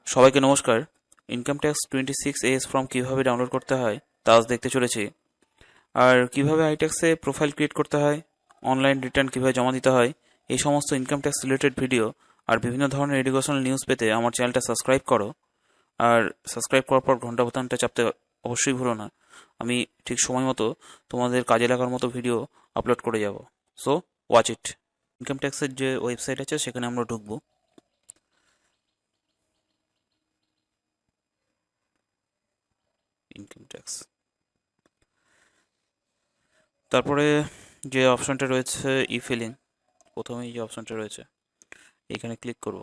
সবাইকে নমস্কার। Income tax 26 form কিভাবে ডাউনলোড করতে হয় তা আজ দেখতে চলেছি। আর কিভাবে আইট্যাক্সে প্রোফাইল ক্রিয়েট করতে হয়, অনলাইন রিটার্ন কিভাবে জমা দিতে হয়, এই সমস্ত ইনকাম ট্যাক্স রিলেটেড ভিডিও আর বিভিন্ন ধরনের এডুকেশনাল নিউজ পেতে আমার চ্যানেলটা সাবস্ক্রাইব করো। আর সাবস্ক্রাইব করার পর ঘন্টা বোতামটা চাপতে অবশ্যই ভুলো না। আমি ঠিক সময় মতো তোমাদের কাজে লাগার মতো ভিডিও আপলোড করে যাব। So watch it. ইনকাম ট্যাক্সের যে ওয়েবসাইট আছে সেখানে আমরা ঢুকবো। ইনকাম ট্যাক্স, তারপরে যে অপশনটা রয়েছে ই ফিলিং, প্রথমেই যে অপশনটা রয়েছে এখানে ক্লিক করব।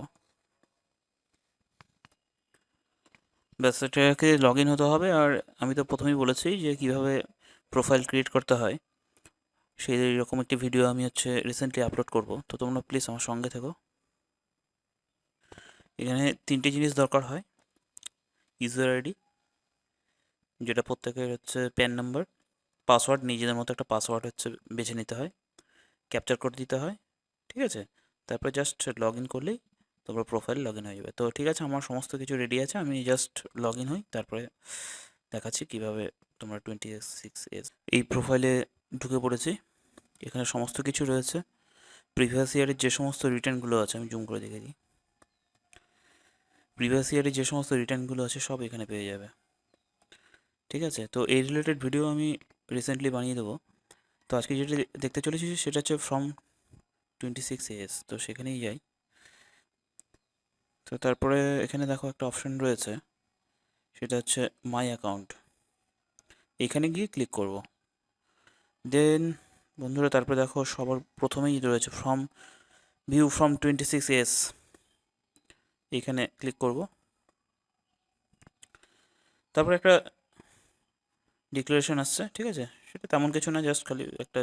ব্যাস, এটাকে লগ ইন হতে হবে। আর আমি তো প্রথমেই বলেছি যে কিভাবে প্রোফাইল ক্রিয়েট করতে হয়, সেই রকম একটি ভিডিও আমি রিসেন্টলি আপলোড করব। তো তোমরা প্লিজ আমার সঙ্গে থেকো। এখানে তিনটে জিনিস দরকার হয়: ইউজার আইডি, যেটা প্রত্যেকের প্যান নাম্বার, পাসওয়ার্ড, নিজেদের মতো একটা পাসওয়ার্ড বেছে নিতে হয়, ক্যাপচার করে দিতে হয়, ঠিক আছে? তারপর জাস্ট লগ ইন করলেই তারপর প্রোফাইল লগ ইন হয়ে যাবে। তো ঠিক আছে, আমার সমস্ত কিছু রেডি আছে, আমি জাস্ট লগ ইন হই, তারপরে দেখাচ্ছি কিভাবে তোমরা 26 এই প্রোফাইলে ঢুকে পড়েছি। এখানে সমস্ত কিছু রয়েছে। প্রিভিয়াস ইয়ারের যে সমস্ত রিটার্নগুলো আছে, আমি জুম করে দেখে দিই। প্রিভিয়াস ইয়ারের যে সমস্ত রিটার্নগুলো আছে সব এখানে পেয়ে যাবে, ঠিক আছে? তো এই রিলেটেড ভিডিও আমি রিসেন্টলি বানিয়ে দেবো। তো আজকে যেটা দেখতে চলেছি সেটা হচ্ছে ফ্রম 26 তো সেখানেই যাই। তো তারপরে এখানে দেখো একটা অপশন রয়েছে, সেটা হচ্ছে মাই অ্যাকাউন্ট। এখানে গিয়ে ক্লিক করব। দেন বন্ধুরা, তারপরে দেখো সবার প্রথমেই রয়েছে ভিউ ফ্রম 26 এখানে ক্লিক করব। তারপরে একটা ডিক্লারেশন আসছে, ঠিক আছে? সেটা তেমন কিছু না, জাস্ট খালি একটা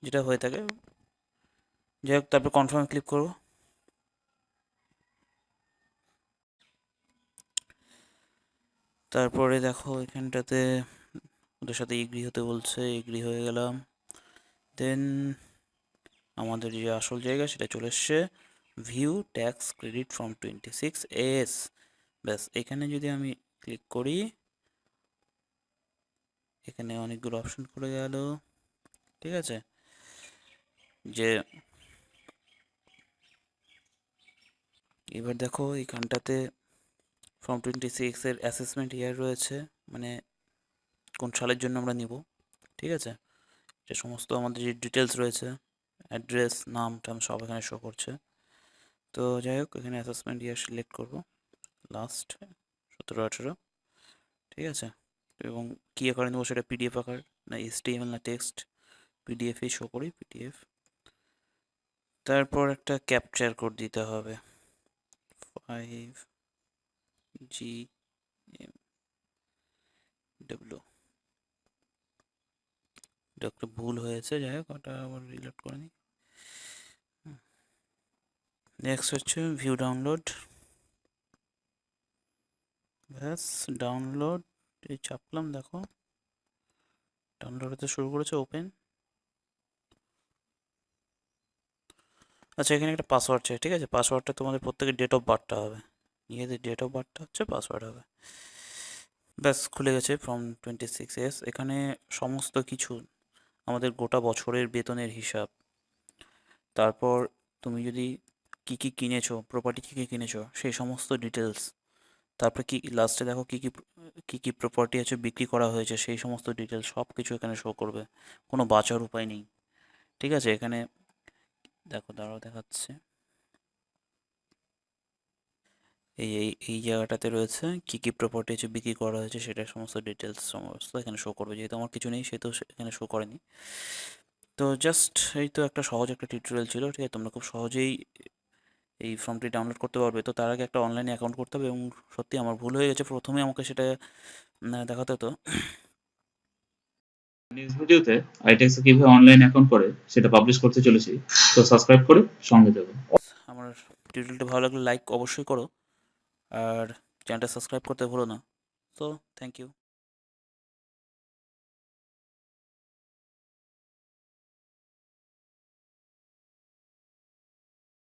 যেটা হয়ে থাকে, যাই হোক। তারপর কনফার্মে ক্লিক করব। তারপরে দেখো এখানটাতে ওদের সাথে এগ্রি হতে বলছে, এগ্রি হয়ে গেলাম। দেন আমাদের যে আসল জায়গা সেটা চলে এসছে, ভিউ ট্যাক্স ক্রেডিট ফ্রম 26 ব্যাস, এখানে যদি আমি ক্লিক করি, এখানে অনেকগুলো অপশন খুলে গেল, ঠিক আছে? যে এবার দেখো এখানটাতে ফ্রম 26 অ্যাসেসমেন্ট ইয়ার রয়েছে, মানে কোন সালের জন্য আমরা নিব, ঠিক আছে? যে সমস্ত আমাদের যে ডিটেলস রয়েছে, অ্যাড্রেস, নাম টাম সব এখানে শো করছে। তো যাই হোক, এখানে অ্যাসেসমেন্ট ইয়ার সিলেক্ট করব, লাস্ট 17-18, ঠিক আছে? এবং কী আকারে নেবো সেটা পিডিএফ আকার না HTML না টেক্সট, পিডিএফই শো করি, পিডিএফ। তারপর একটা ক্যাপচার কোড দিতে হবে, 5GMW। এটা একটা ভুল হয়েছে, যাই হোক ওটা আবার রিলোড করে নিই। নেক্সট হচ্ছে ভিউ ডাউনলোড। ব্যাস, ডাউনলোড এই চাপলাম, দেখো ডাউনলোড হতে শুরু করেছে, ওপেন। আচ্ছা, এখানে একটা পাসওয়ার্ড চাই, ঠিক আছে? পাসওয়ার্ডটা তোমাদের প্রত্যেকের ডেট অফ বার্থটা হবে, নিজেদের ডেট অফ বার্থটা পাসওয়ার্ড হবে। ব্যাস, খুলে গেছে ফ্রম 26 এখানে সমস্ত কিছু, আমাদের গোটা বছরের বেতনের হিসাব, তারপর তুমি যদি কি কি কিনেছো, প্রপার্টি কি কি কিনেছো সেই সমস্ত ডিটেলস, তারপরে কি লাস্টে দেখো কি কি প্রপার্টি আছে বিক্রি করা হয়েছে সেই সমস্ত ডিটেলস সব কিছু এখানে শো করবে, কোনো বাঁচার উপায় নেই, ঠিক আছে? এখানে দেখো, দাঁড়াও দেখাচ্ছে, এই এই এই জায়গাটাতে রয়েছে কি কি প্রপার্টি আছে বিক্রি করা হয়েছে, সেটা সমস্ত ডিটেলস সমস্ত এখানে শো করবে। যেহেতু আমার কিছু নেই সেহেতু এখানে শো করেনি। তো জাস্ট এই তো একটা সহজ একটা টিউটোরিয়াল ছিল, ঠিক আছে? তোমরা খুব সহজেই এই ফর্মটি ডাউনলোড করতে পারবে। তো তার আগে একটা অনলাইনে অ্যাকাউন্ট করতে হবে, এবং সত্যি আমার ভুল হয়ে গেছে, প্রথমে আমাকে সেটা দেখাতে হতো। নেক্সট ভিডিওতে আইটেক্স কিভাবে অনলাইন অ্যাকাউন্ট করে সেটা পাবলিশ করতে চলেছি। তো সাবস্ক্রাইব করে সঙ্গে দেবো। আমার টিউটোরিয়ালটা ভালো লাগলে লাইক অবশ্যই করো, আর চ্যানেলটা সাবস্ক্রাইব করতে ভুলো না। তো থ্যাংক ইউ।